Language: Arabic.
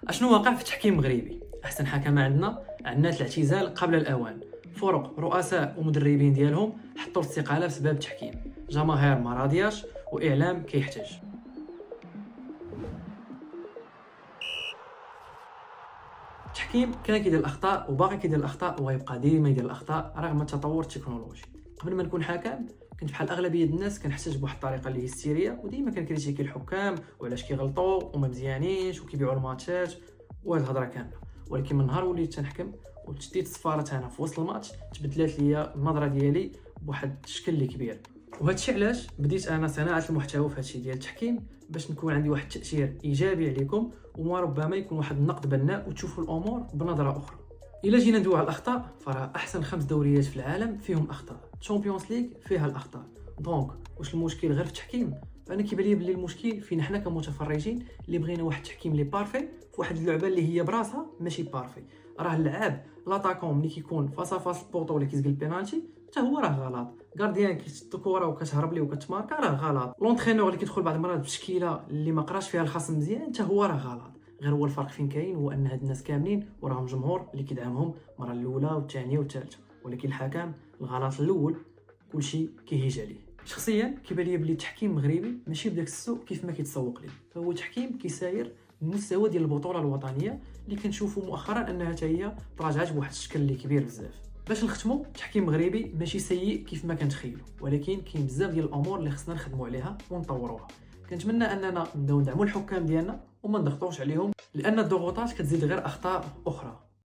اشنو واقع في التحكيم المغربي؟ احسن حكم عندنا الاعتزال قبل الاوان. فرق رؤساء ومدربين ديالهم حطوا الاستقاله بسبب التحكيم. جماهير ما راضياش واعلام كيحتاج. التحكيم كان كيدير الاخطاء وباقي كيدير الاخطاء وغيبقى ديما يدير الاخطاء رغم التطور التكنولوجي. قبل ما نكون حكم كنت بحال اغلبيه الناس كنحتاج بواحد الطريقه اللي هي هستيريه، وديما كنكريتيكي الحكام وعلاش كيغلطوا وما مزيانينش وكيبيعوا الماتشات وهاد الهضره كامله. ولكن من نهار وليت تنحكم وشديت الصفارات انا في وسط الماتش تبدلات ليا النظره ديالي بواحد الشكل اللي كبير. وهادشي علاش بديت انا صناعه المحتوى في هادشي ديال التحكيم باش نكون عندي واحد التاثير ايجابي عليكم، وما ربما يكون واحد النقد بناء وتشوفوا الامور بنظره اخرى. الا جينا ندوي على الاخطاء فراه احسن 5 دوريات في العالم فيهم اخطاء. تشامبيونز ليغ فيها الاخطاء. دونك واش المشكل غير في التحكيم؟ فانا كيبان لي بلي المشكل فينا حنا كمتفرجين اللي بغينا واحد التحكيم اللي بارفي في واحد اللعبه اللي هي براسها ماشي بارفي. راه اللعاب لاطاكون ملي كيكون فاس فاس البوطو ولا كيسقل البينالتي حتى هو راه غلط. غارديان كيشد الكره وكتهرب ليه وكتماركا راه غلط. لونترينور اللي كيدخل بعض المرات بتشكيله اللي ما قراش فيها الخصم مزيان حتى هو راه غلط. غير هو الفرق فين كاين هو ان هاد الناس كاملين وراهم جمهور اللي كيدعمهم المره الاولى والثانيه والثالثه، ولكن الحكم الغلط الاول كلشي كيهيج عليه. شخصيا كيبان لي بلي التحكيم المغربي ماشي بداك السوق كيف ما كيتسوق ليه، فهو تحكيم كيساير المستوى ديال البطوله الوطنيه اللي كنشوفوا مؤخرا انها حتى هي تراجعت بواحد الشكل اللي كبير بزاف. باش نختموا، التحكيم المغربي ماشي سيء كيف ما كنتخيلوا، ولكن كاين بزاف ديال الامور اللي خصنا نخدموا عليها ونطوروها. كنتمنى اننا نبداو ندعموا الحكام ديالنا وما نضغطوش عليهم، لان الضغوطات كتزيد غير اخطاء اخرى.